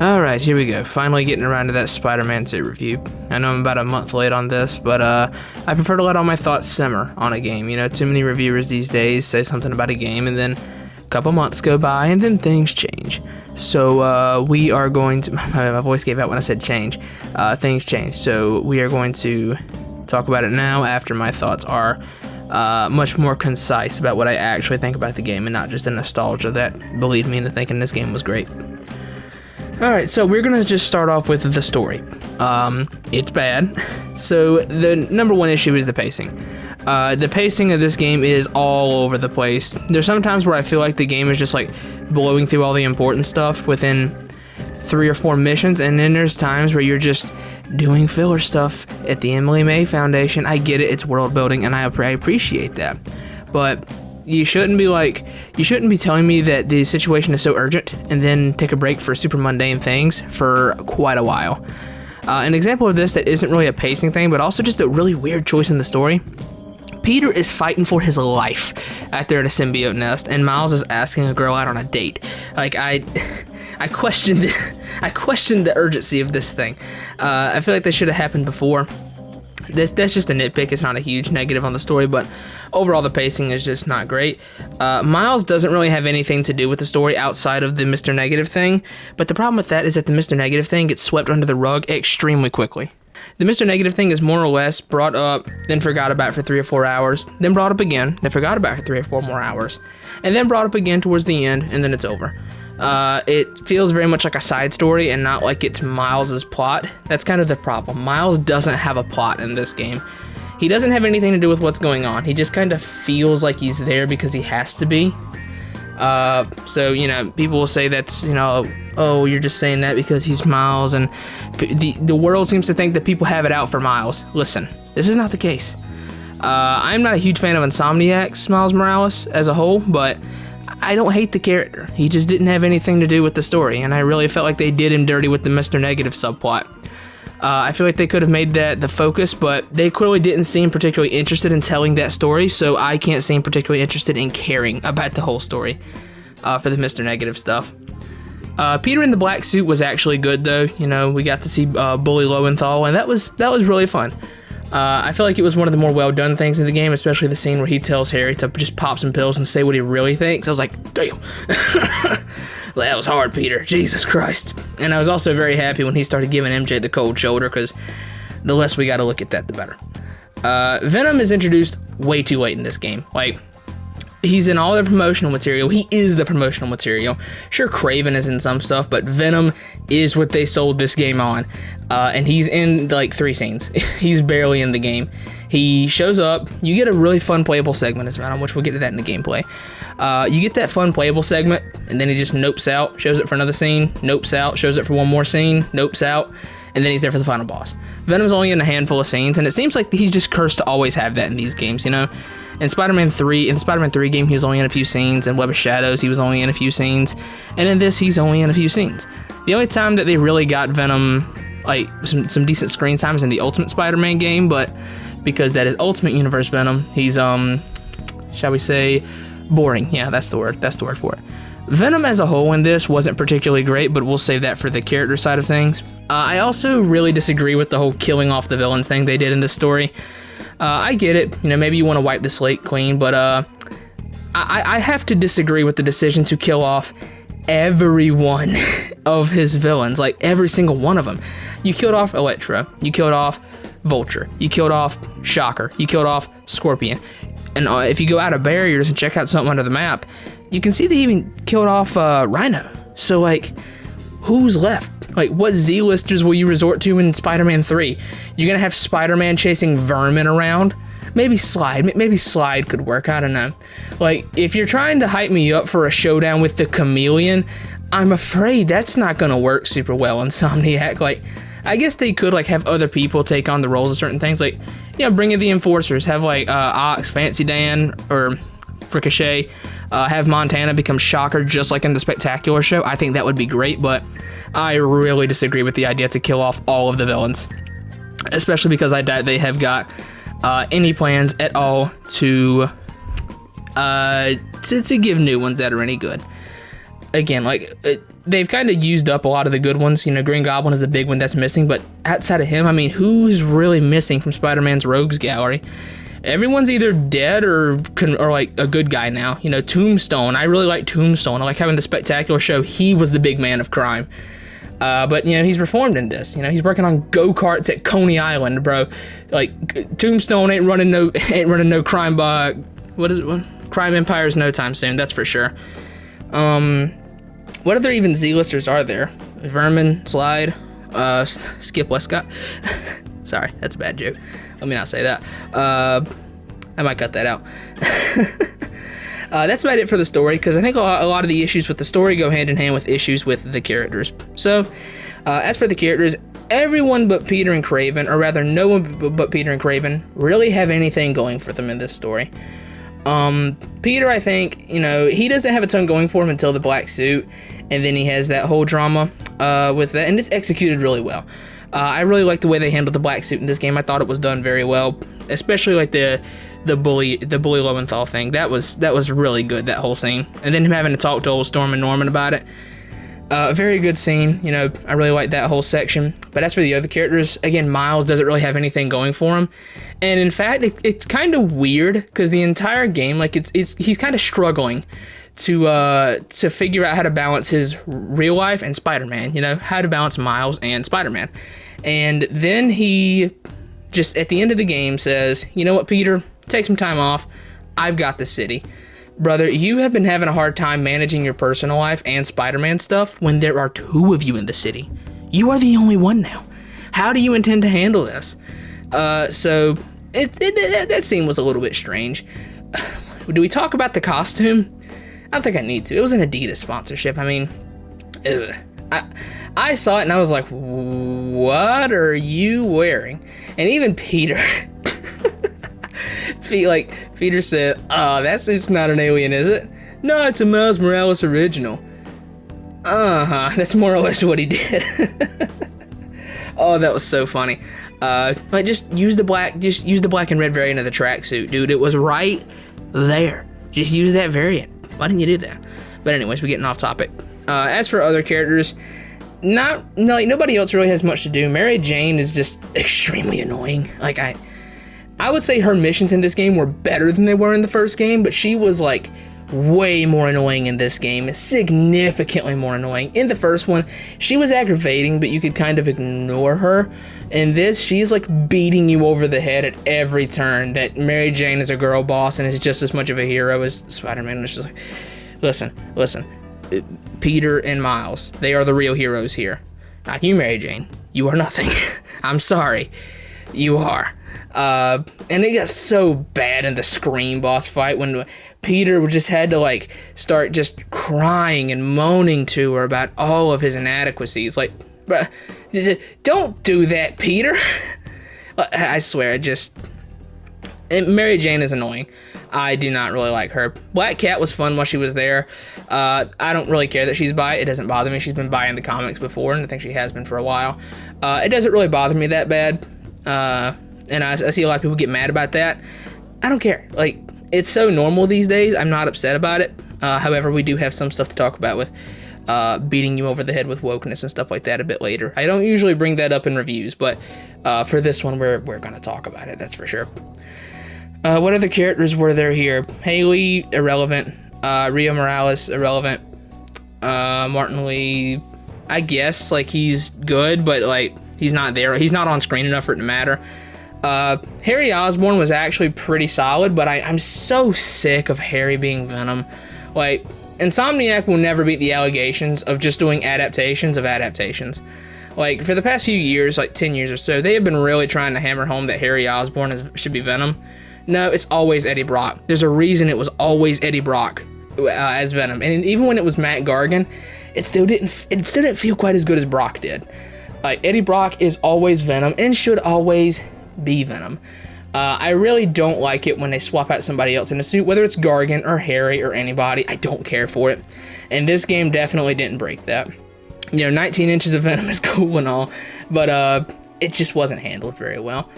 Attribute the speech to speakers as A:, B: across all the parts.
A: Alright, here we go. Finally getting around to that Spider-Man 2 review. I know I'm about a month late on this, but I prefer to let all my thoughts simmer on a game. You know, too many reviewers these days say something about a game, and then a couple months go by, and then things change. So we are going to... My voice gave out when I said change. Things change. So we are going to talk about it now after my thoughts are much more concise about what I actually think about the game, and not just a nostalgia that believed me into thinking this game was great. Alright, so we're going to just start off with the story. It's bad. So the number one issue is the pacing. The pacing of this game is all over the place. There's some times where I feel like the game is just like blowing through all the important stuff within 3 or 4 missions, and then there's times where you're just doing filler stuff at the Emily May Foundation. I get it, it's world building, and I appreciate that. But you shouldn't be telling me that the situation is so urgent and then take a break for super mundane things for quite a while. An example of this that isn't really a pacing thing, but also just a really weird choice in the story. Peter is fighting for his life out there in a symbiote nest, and Miles is asking a girl out on a date. Like, I questioned the urgency of this thing. I feel like this should have happened before. That's just a nitpick. It's not a huge negative on the story, but overall the pacing is just not great. Miles doesn't really have anything to do with the story outside of the Mr. Negative thing, but the problem with that is that the Mr. Negative thing gets swept under the rug extremely quickly. The Mr. Negative thing is more or less brought up, then forgot about for 3 or 4 hours, then brought up again, then forgot about for 3 or 4 more hours, and then brought up again towards the end, and then it's over. It feels very much like a side story and not like it's Miles's plot. That's kind of the problem. Miles doesn't have a plot in this game. He doesn't have anything to do with what's going on. He just kind of feels like he's there because he has to be. So, you know, people will say that's, you know, oh, you're just saying that because he's Miles, and the world seems to think that people have it out for Miles. Listen, this is not the case. I'm not a huge fan of Insomniac's Miles Morales as a whole, but I don't hate the character. He just didn't have anything to do with the story, and I really felt like they did him dirty with the Mr. Negative subplot. I feel like they could have made that the focus, but they clearly didn't seem particularly interested in telling that story, so I can't seem particularly interested in caring about the whole story for the Mr. Negative stuff. Peter in the black suit was actually good, though. You know, we got to see Bully Lowenthal, and that was really fun. I feel like it was one of the more well-done things in the game, especially the scene where he tells Harry to just pop some pills and say what he really thinks. I was like, damn. That was hard, Peter. Jesus Christ. And I was also very happy when he started giving MJ the cold shoulder, because the less we got to look at that, the better. Venom is introduced way too late in this game. Like, he's in all the promotional material. He is the promotional material. Sure, Kraven is in some stuff, but Venom is what they sold this game on. And he's in, like, 3 scenes. He's barely in the game. He shows up. You get a really fun playable segment as Venom, which we'll get to that in the gameplay. You get that fun playable segment, and then he just nopes out, shows it for another scene, nopes out, shows it for one more scene, nopes out, and then he's there for the final boss. Venom's only in a handful of scenes, and it seems like he's just cursed to always have that in these games, you know? In the Spider-Man 3 game, he was only in a few scenes. In Web of Shadows, he was only in a few scenes. And in this, he's only in a few scenes. The only time that they really got Venom, like, some decent screen time is in the Ultimate Spider-Man game, but because that is Ultimate Universe Venom, he's, shall we say, boring. Yeah, that's the word for it. Venom as a whole in this wasn't particularly great, but we'll save that for the character side of things. I also really disagree with the whole killing off the villains thing they did in this story. I get it, you know, maybe you want to wipe the slate clean, but I have to disagree with the decision to kill off every one of his villains, like every single one of them. You killed off Electro, you killed off Vulture, you killed off Shocker, you killed off Scorpion, and if you go out of barriers and check out something under the map, you can see they even killed off Rhino. So, like, who's left? Like, what Z-listers will you resort to in Spider-Man 3? You're gonna have Spider-Man chasing vermin around? Maybe Slide. Maybe Slide could work. I don't know. Like, if you're trying to hype me up for a showdown with the Chameleon, I'm afraid that's not gonna work super well, Insomniac. Like, I guess they could, like, have other people take on the roles of certain things. Like, you know, bring in the Enforcers. Have, like, Ox, Fancy Dan, or Ricochet. Have Montana become Shocker just like in the Spectacular show. I think that would be great, but I really disagree with the idea to kill off all of the villains. Especially because I doubt they have got any plans at all to give new ones that are any good. Again, like, they've kind of used up a lot of the good ones. You know, Green Goblin is the big one that's missing, but outside of him, I mean, who's really missing from Spider-Man's Rogues Gallery? Everyone's either dead or like a good guy now. You know, Tombstone. I really like Tombstone. I like having the Spectacular show. He was the big man of crime. But, you know, he's reformed in this. You know, he's working on go-karts at Coney Island, bro. Like, Tombstone ain't running no crime by... What is it? Crime empires no time soon, that's for sure. What other even Z-listers are there? Vermin, Slide, Skip Westcott. Sorry, that's a bad joke. Let me not say that. I might cut that out. That's about it for the story, because I think a lot of the issues with the story go hand in hand with issues with the characters. So, as for the characters, everyone but Peter and Craven, or rather no one but Peter and Craven, really have anything going for them in this story. Peter, I think, you know, he doesn't have a ton going for him until the black suit, and then he has that whole drama with that, and it's executed really well. I really like the way they handled the black suit in this game. I thought it was done very well, especially like the bully Lowenthal thing. That was really good, that whole scene. And then him having to talk to old Storm and Norman about it. A very good scene, you know, I really like that whole section. But as for the other characters, again, Miles doesn't really have anything going for him. And in fact, it's kind of weird, because the entire game, like, he's kind of struggling to figure out how to balance his real life and Spider-Man, you know, how to balance Miles and Spider-Man. And then he just, at the end of the game, says, you know what, Peter, take some time off. I've got the city. Brother, you have been having a hard time managing your personal life and Spider-Man stuff when there are two of you in the city. You are the only one now. How do you intend to handle this? So that scene was a little bit strange. Do we talk about the costume? I don't think I need to. It was an Adidas sponsorship. I mean, I saw it and I was like, what are you wearing? And even Peter... Peter said, oh, that suit's not an alien, is it? No, it's a Miles Morales original. That's more or less what he did. Oh, that was so funny. Like, just use the black and red variant of the tracksuit, dude. It was right there. Just use that variant. Why didn't you do that? But anyways, we're getting off topic. As for other characters, nobody else really has much to do. Mary Jane is just extremely annoying. Like, I would say her missions in this game were better than they were in the first game, but she was like way more annoying in this game, significantly more annoying. In the first one, she was aggravating, but you could kind of ignore her. In this, she's like beating you over the head at every turn. That Mary Jane is a girl boss and is just as much of a hero as Spider-Man. It's just like, listen, Peter and Miles, they are the real heroes here. Not you, Mary Jane. You are nothing. I'm sorry. You are. And it got so bad in the Scream boss fight when Peter just had to like start just crying and moaning to her about all of his inadequacies. Like, bruh, don't do that, Peter. I swear, Mary Jane is annoying. I do not really like her. Black Cat was fun while she was there. I don't really care that she's bi. It doesn't bother me. She's been bi in the comics before, and I think she has been for a while. It doesn't really bother me that bad. And I see a lot of people get mad about that. I don't care. Like, it's so normal these days. I'm not upset about it. However, we do have some stuff to talk about with beating you over the head with wokeness and stuff like that a bit later. I don't usually bring that up in reviews, but for this one, we're going to talk about it. That's for sure. What other characters were there here? Haley, irrelevant. Rio Morales, irrelevant. Martin Lee, I guess, like, he's good, but, like, he's not there. He's not on screen enough for it to matter. Harry Osborn was actually pretty solid, but I'm so sick of Harry being Venom. Like, Insomniac will never beat the allegations of just doing adaptations of adaptations. Like, for the past few years, like 10 years or so, they have been really trying to hammer home that Harry Osborn should be Venom. No, it's always Eddie Brock. There's a reason it was always Eddie Brock as Venom. And even when it was Matt Gargan, it still didn't feel quite as good as Brock did. Eddie Brock is always Venom and should always be Venom. I really don't like it when they swap out somebody else in a suit, whether it's Gargan or Harry or anybody. I don't care for it. And this game definitely didn't break that. You know, 19 inches of Venom is cool and all, but it just wasn't handled very well.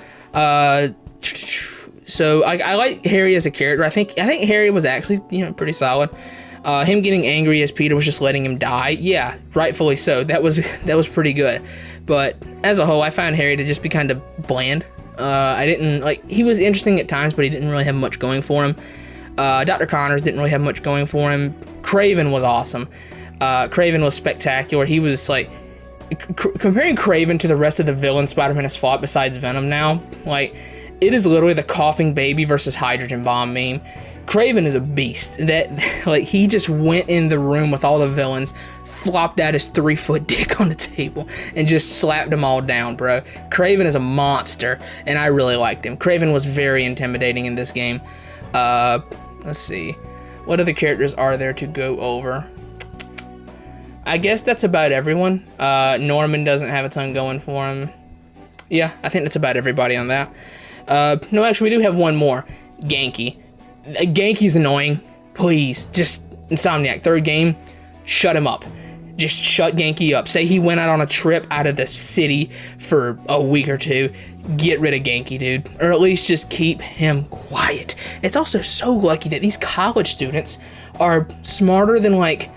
A: So I like Harry as a character. I think Harry was actually, you know, pretty solid. Him getting angry as Peter was just letting him die, yeah, rightfully so. That was pretty good. But as a whole, I found Harry to just be kind of bland. I didn't like. He was interesting at times, but he didn't really have much going for him. Dr. Connors didn't really have much going for him. Craven was awesome. Craven was spectacular. He was like comparing Craven to the rest of the villains Spider-Man has fought besides Venom now. Like, it is literally the coughing baby versus hydrogen bomb meme. Craven is a beast. That like he just went in the room with all the villains, flopped out his 3-foot dick on the table, and just slapped them all down, bro. Craven is a monster, and I really liked him. Craven was very intimidating in this game. Let's see. What other characters are there to go over? I guess that's about everyone. Norman doesn't have a ton going for him. Yeah, I think that's about everybody on that. No, actually, we do have one more. Genki. Genki's annoying. Please, just Insomniac, third game, shut him up. Just shut Genki up. Say he went out on a trip out of the city for a week or two. Get rid of Genki, dude. Or at least just keep him quiet. It's also so lucky that these college students are smarter than, like,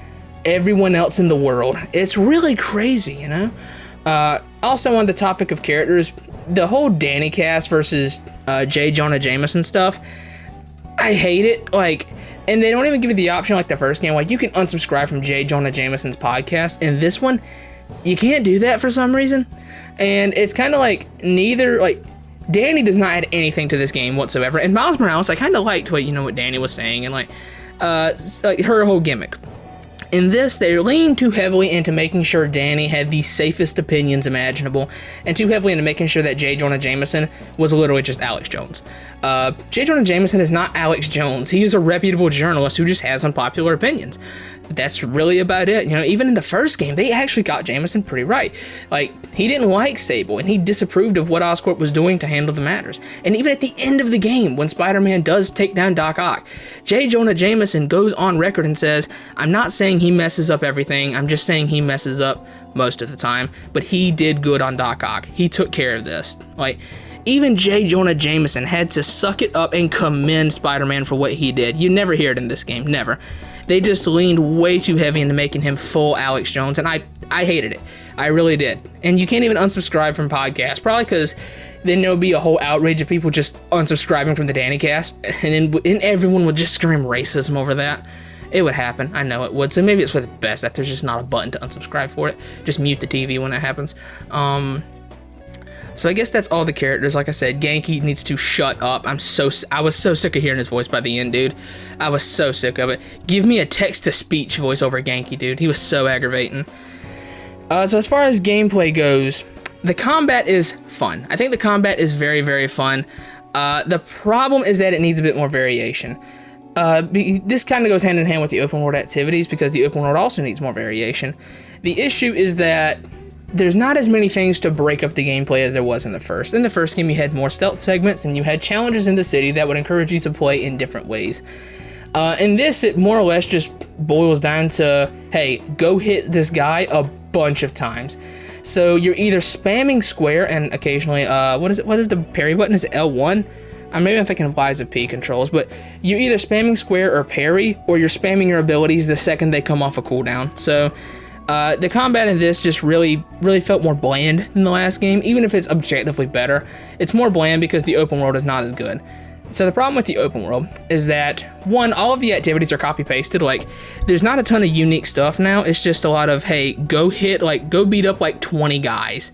A: everyone else in the world. It's really crazy, you know? Also, on the topic of characters, the whole Danny cast versus J. Jonah Jameson stuff, I hate it. Like, and they don't even give you the option like the first game. Like, you can unsubscribe from J. Jonah Jameson's podcast. And this one, you can't do that for some reason. And it's kind of like neither, like, Danny does not add anything to this game whatsoever. And Miles Morales, I kind of liked what Danny was saying and like her whole gimmick. In this, they leaned too heavily into making sure Danny had the safest opinions imaginable, and too heavily into making sure that J. Jonah Jameson was literally just Alex Jones. J. Jonah Jameson is not Alex Jones. He is a reputable journalist who just has unpopular opinions. That's really about it. You know, even in the first game, they actually got Jameson pretty right. Like, he didn't like Sable, and he disapproved of what Oscorp was doing to handle the matters. And even at the end of the game, when Spider-Man does take down Doc Ock, J. Jonah Jameson goes on record and says, I'm not saying he messes up everything, I'm just saying he messes up most of the time, but he did good on Doc Ock. He took care of this. Like, even J. Jonah Jameson had to suck it up and commend Spider-Man for what he did. You never hear it in this game, never. They just leaned way too heavy into making him full Alex Jones, and I hated it. I really did. And you can't even unsubscribe from podcasts, probably because then there'll be a whole outrage of people just unsubscribing from the Danny cast, and then everyone would just scream racism over that. It would happen. I know it would. So maybe it's for the best that there's just not a button to unsubscribe for it. Just mute the TV when it happens. So I guess that's all the characters. Like I said, Genki needs to shut up. I was so sick of hearing his voice by the end, dude. I was so sick of it. Give me a text-to-speech voice over Genki, dude. He was so aggravating. So as far as gameplay goes, the combat is fun. I think the combat is very, very fun. The problem is that it needs a bit more variation. This kind of goes hand in hand with the open world activities because the open world also needs more variation. The issue is that there's not as many things to break up the gameplay as there was in the first. In the first game, you had more stealth segments and you had challenges in the city that would encourage you to play in different ways. In this, it more or less just boils down to, hey, go hit this guy a bunch of times. So you're either spamming square and occasionally, what is the parry button? Is it L1? Maybe I'm thinking of Lies of P controls, but you're either spamming square or parry, or you're spamming your abilities the second they come off a cooldown. So the combat in this just really felt more bland than the last game, even if it's objectively better. It's more bland because the open world is not as good. So the problem with the open world is that, one, all of the activities are copy-pasted. Like, there's not a ton of unique stuff now. It's just a lot of, hey, go beat up like 20 guys.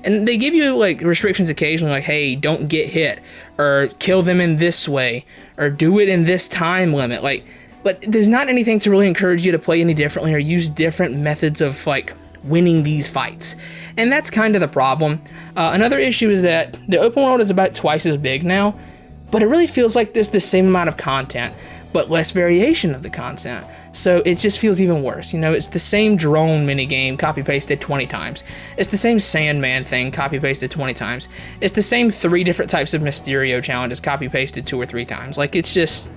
A: And they give you like restrictions occasionally, like, hey, don't get hit, or kill them in this way, or do it in this time limit. Like, but there's not anything to really encourage you to play any differently or use different methods of like winning these fights. And that's kind of the problem. Another issue is that the open world is about twice as big now, but it really feels like there's the same amount of content, but less variation of the content. So it just feels even worse. You know, it's the same drone minigame copy-pasted 20 times. It's the same Sandman thing copy-pasted 20 times. It's the same 3 different types of Mysterio challenges copy-pasted 2 or 3 times. Like, it just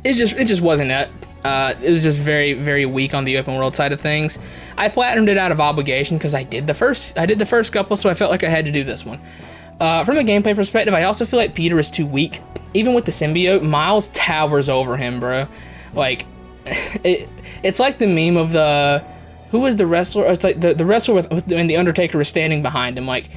A: wasn't it. It was just very, very weak on the open world side of things. I platinumed it out of obligation because I did the first couple, so I felt like I had to do this one. From a gameplay perspective, I also feel like Peter is too weak. Even with the symbiote, Miles towers over him, bro. Like, it's like the meme of who was the wrestler? It's like the wrestler and the Undertaker was standing behind him. Like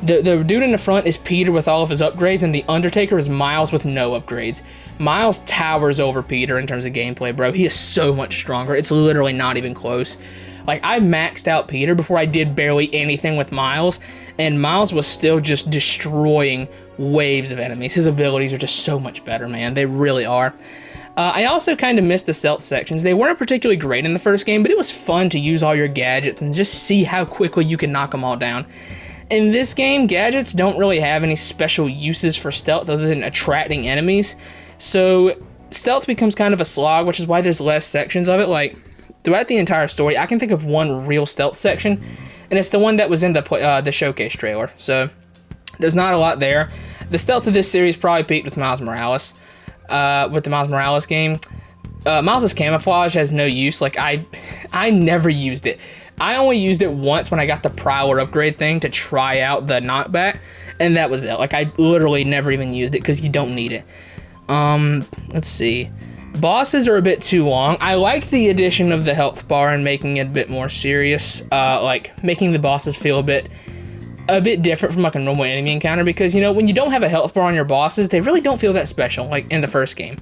A: the dude in the front is Peter with all of his upgrades, and the Undertaker is Miles with no upgrades. Miles towers over Peter in terms of gameplay, bro. He is so much stronger. It's literally not even close. Like, I maxed out Peter before I did barely anything with Miles, and Miles was still just destroying waves of enemies. His abilities are just so much better, man. They really are. I also kind of missed the stealth sections. They weren't particularly great in the first game, but it was fun to use all your gadgets and just see how quickly you can knock them all down. In this game, gadgets don't really have any special uses for stealth other than attracting enemies, so stealth becomes kind of a slog, which is why there's less sections of it. Like, throughout the entire story, I can think of one real stealth section, and it's the one that was in the showcase trailer. So there's not a lot there. The stealth of this series probably peaked with Miles Morales. With the Miles Morales game, Miles' camouflage has no use. Like, I never used it. I only used it once when I got the Prowler upgrade thing to try out the knockback, and that was it. Like, I literally never even used it because you don't need it. Let's see. Bosses are a bit too long. I like the addition of the health bar and making it a bit more serious, like making the bosses feel a bit different from like a normal enemy encounter, because, you know, when you don't have a health bar on your bosses, they really don't feel that special, like in the first game.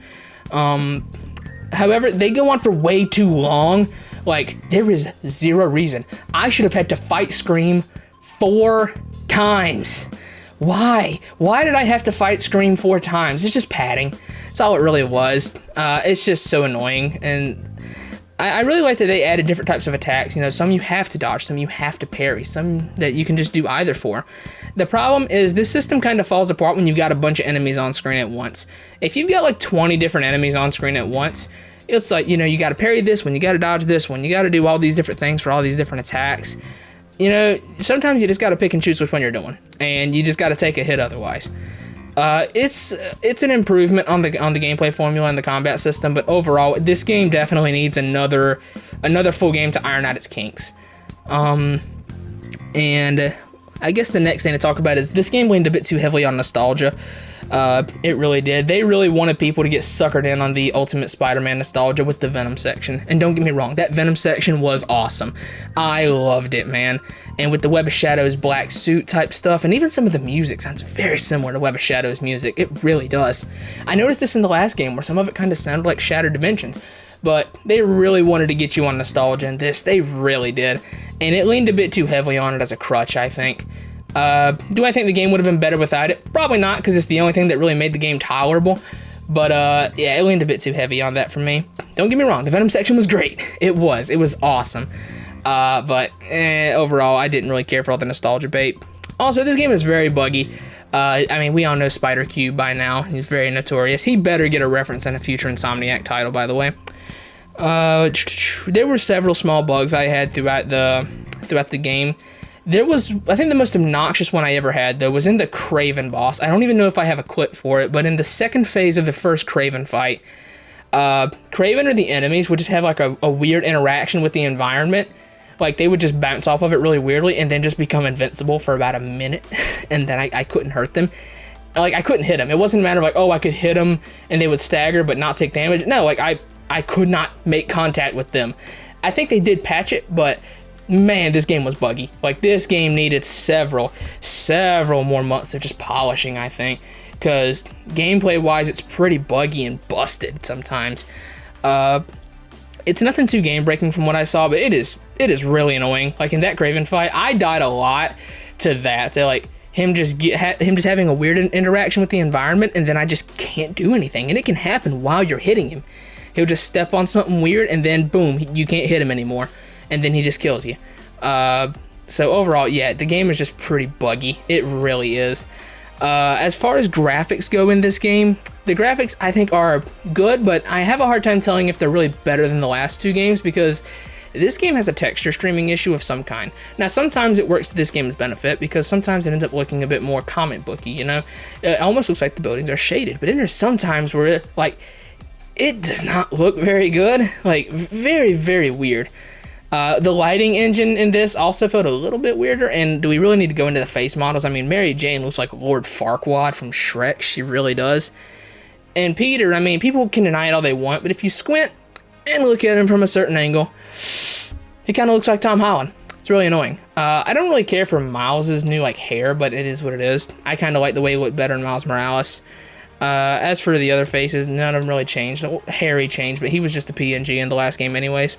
A: However, they go on for way too long. Like, there is zero reason. I should have had to fight Scream 4 times. Why? Why did I have to fight Scream 4 times? It's just padding. That's all it really was. It's just so annoying, and I really like that they added different types of attacks. You know, some you have to dodge, some you have to parry, some that you can just do either for. The problem is this system kind of falls apart when you've got a bunch of enemies on screen at once. If you've got like 20 different enemies on screen at once, it's like, you know, you got to parry this one, you got to dodge this one, you got to do all these different things for all these different attacks. You know, sometimes you just got to pick and choose which one you're doing, and you just got to take a hit otherwise. It's an improvement on the gameplay formula and the combat system, but overall, this game definitely needs another full game to iron out its kinks. And I guess the next thing to talk about is this game leaned a bit too heavily on nostalgia. It really did. They really wanted people to get suckered in on the Ultimate Spider-Man nostalgia with the Venom section. And don't get me wrong, that Venom section was awesome. I loved it, man. And with the Web of Shadows black suit type stuff, and even some of the music sounds very similar to Web of Shadows music. It really does. I noticed this in the last game where some of it kind of sounded like Shattered Dimensions. But they really wanted to get you on nostalgia in this. They really did. And it leaned a bit too heavily on it as a crutch, I think. Do I think the game would have been better without it? Probably not, because it's the only thing that really made the game tolerable. But yeah, it leaned a bit too heavy on that for me. Don't get me wrong, the Venom section was great. It was awesome. But overall, I didn't really care for all the nostalgia bait. Also, this game is very buggy. I mean, we all know Spider Cube by now. He's very notorious. He better get a reference in a future Insomniac title, by the way. There were several small bugs I had throughout the game. There was, I think the most obnoxious one I ever had, though, was in the Kraven boss. I don't even know if I have a clip for it, but in the second phase of the first Kraven fight, Kraven or the enemies would just have like a weird interaction with the environment. Like, they would just bounce off of it really weirdly and then just become invincible for about a minute, and then I couldn't hurt them. Like, I couldn't hit them. It wasn't a matter of like, oh, I could hit them and they would stagger but not take damage. No, like, I could not make contact with them. I think they did patch it, but man, this game was buggy. Like, this game needed several more months of just polishing, I think, because gameplay-wise, it's pretty buggy and busted sometimes. It's nothing too game-breaking from what I saw, but it is really annoying. Like, in that Kraven fight, I died a lot to that. So, like, him just having a weird interaction with the environment, and then I just can't do anything. And it can happen while you're hitting him. He'll just step on something weird, and then boom, you can't hit him anymore. And then he just kills you. So overall, yeah, the game is just pretty buggy. It really is. As far as graphics go in this game, the graphics I think are good, but I have a hard time telling if they're really better than the last two games, because this game has a texture streaming issue of some kind. Now, sometimes it works to this game's benefit, because sometimes it ends up looking a bit more comic booky, you know? It almost looks like the buildings are shaded, but then there's some times where it does not look very good. Like, very, very weird. The lighting engine in this also felt a little bit weirder, and do we really need to go into the face models? I mean, Mary Jane looks like Lord Farquaad from Shrek. She really does. And Peter, I mean, people can deny it all they want, but if you squint, and look at him from a certain angle, he kind of looks like Tom Holland. It's really annoying. I don't really care for Miles's new like hair, but it is what it is. I kind of like the way he looked better in Miles Morales. As for the other faces, none of them really changed. Harry changed, but he was just a PNG in the last game anyways.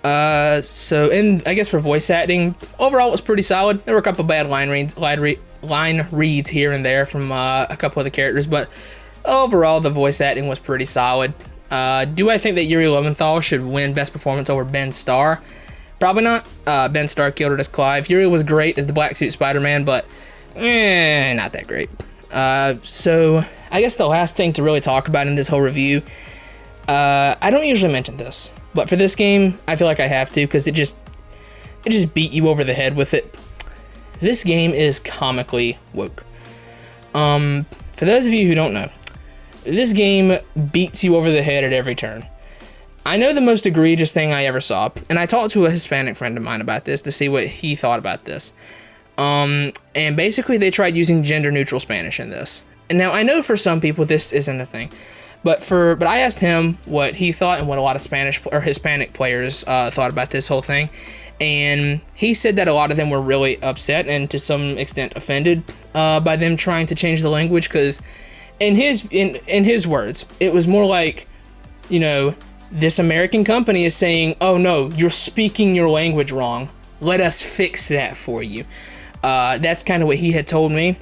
A: And I guess for voice acting, overall it was pretty solid. There were a couple bad line reads here and there from a couple of the characters, but overall the voice acting was pretty solid. Do I think that Yuri Lowenthal should win Best Performance over Ben Starr? Probably not. Ben Starr killed it as Clive. Yuri was great as the Black Suit Spider-Man, but not that great. So I guess the last thing to really talk about in this whole review, I don't usually mention this, but for this game, I feel like I have to because it just beat you over the head with it. This game is comically woke. For those of you who don't know, this game beats you over the head at every turn. I know the most egregious thing I ever saw, and I talked to a Hispanic friend of mine about this to see what he thought about this. And basically they tried using gender-neutral Spanish in this. And now I know for some people this isn't a thing, but I asked him what he thought and what a lot of Spanish or Hispanic players thought about this whole thing, and he said that a lot of them were really upset and to some extent offended by them trying to change the language, because in his words, it was more like, you know, this American company is saying, oh no, you're speaking your language wrong. Let us fix that for you. That's kind of what he had told me.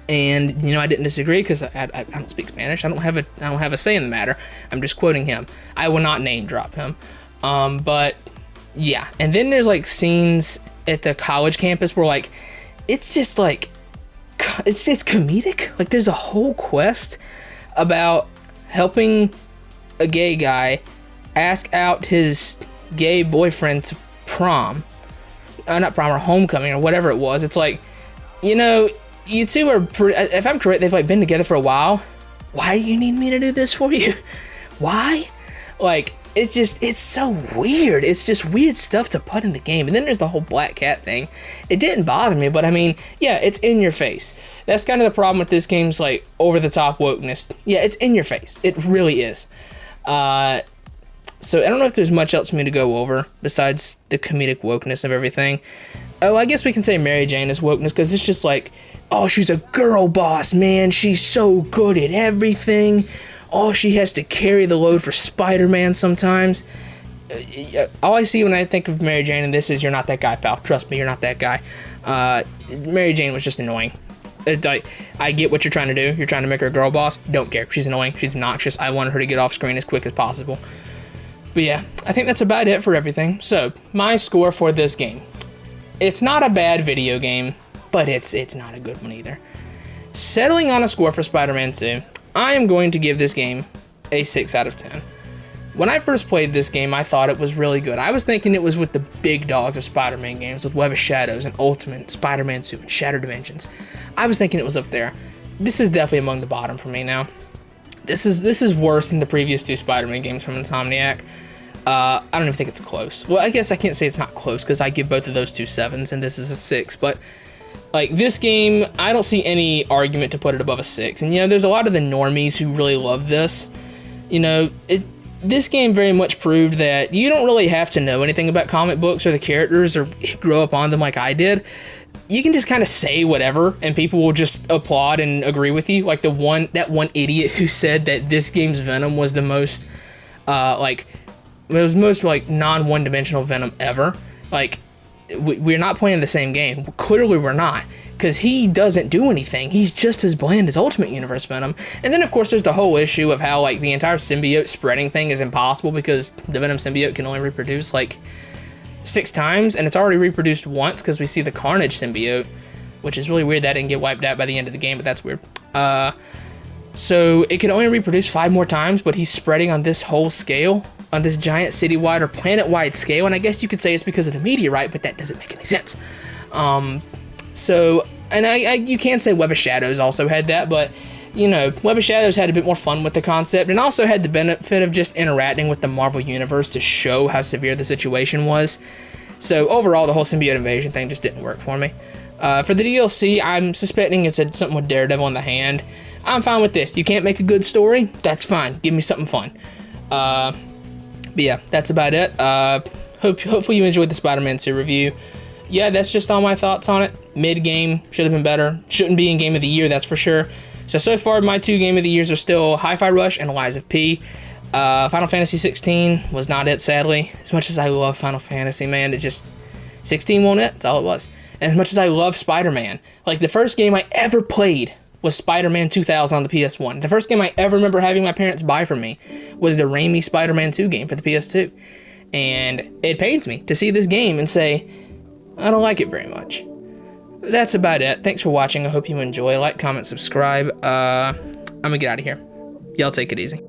A: And, you know, I didn't disagree because I don't speak Spanish. I don't have a say in the matter. I'm just quoting him. I will not name drop him. But yeah. And then there's like scenes at the college campus where like, it's just like, it's comedic. Like there's a whole quest about helping a gay guy ask out his gay boyfriend to prom. Not prom, or homecoming, or whatever it was. It's like, you know, you two are if I'm correct, they've like been together for a while. Why do you need me to do this for you? Why? Like, it's so weird. It's just weird stuff to put in the game. And then there's the whole black cat thing. It didn't bother me, but I mean, yeah, it's in your face. That's kind of the problem with this game's like over the top wokeness. Yeah, it's in your face. It really is. So I don't know if there's much else for me to go over besides the comedic wokeness of everything. Oh, I guess we can say Mary Jane is wokeness because it's just like, oh, she's a girl boss, man. She's so good at everything. Oh, she has to carry the load for Spider-Man sometimes. All I see when I think of Mary Jane in this is, you're not that guy, pal. Trust me, you're not that guy. Mary Jane was just annoying. I get what you're trying to do. You're trying to make her a girl boss. Don't care. She's annoying. She's obnoxious. I wanted her to get off screen as quick as possible. But yeah, I think that's about it for everything. So, my score for this game. It's not a bad video game, but it's not a good one either. Settling on a score for Spider-Man 2, I am going to give this game a 6 out of 10. When I first played this game, I thought it was really good. I was thinking it was with the big dogs of Spider-Man games, with Web of Shadows and Ultimate, Spider-Man 2, and Shattered Dimensions. I was thinking it was up there. This is definitely among the bottom for me now. This is worse than the previous 2 Spider-Man games from Insomniac. I don't even think it's close. Well, I guess I can't say it's not close because I give both of those 2 7s and this is a 6, but like this game, I don't see any argument to put it above a 6. And you know, there's a lot of the normies who really love this. You know, this game very much proved that you don't really have to know anything about comic books or the characters or grow up on them like I did. You can just kind of say whatever and people will just applaud and agree with you. Like that one idiot who said that this game's Venom was the most non one-dimensional Venom ever. Like, we're not playing the same game. Clearly we're not, because he doesn't do anything. He's just as bland as Ultimate Universe Venom. And then of course there's the whole issue of how like the entire symbiote spreading thing is impossible because the Venom symbiote can only reproduce like 6 times, and it's already reproduced once because we see the Carnage symbiote, which is really weird that didn't get wiped out by the end of the game, but that's weird. So it can only reproduce 5 more times, but he's spreading on this whole scale, on this giant citywide or planet-wide scale, and I guess you could say it's because of the meteorite, but that doesn't make any sense. You can say Web of Shadows also had that, but you know, Web of Shadows had a bit more fun with the concept, and also had the benefit of just interacting with the Marvel Universe to show how severe the situation was. So overall, the whole symbiote invasion thing just didn't work for me. For the DLC, I'm suspecting it's something with Daredevil in the hand. I'm fine with this. You can't make a good story? That's fine. Give me something fun. But yeah, that's about it. Hopefully you enjoyed the Spider-Man 2 review. Yeah, that's just all my thoughts on it. Mid-game, should have been better. Shouldn't be in Game of the Year, that's for sure. So far, my 2 Game of the Years are still Hi-Fi Rush and Lies of P. Final Fantasy 16 was not it, sadly. As much as I love Final Fantasy, man, it just... 16 won't it? That's all it was. And as much as I love Spider-Man, like, the first game I ever played was Spider-Man 2000 on the PS1. The first game I ever remember having my parents buy for me was the Raimi Spider-Man 2 game for the PS2. And it pains me to see this game and say, I don't like it very much. That's about it. Thanks for watching. I hope you enjoy. Like, comment, subscribe. I'm gonna get out of here. Y'all take it easy.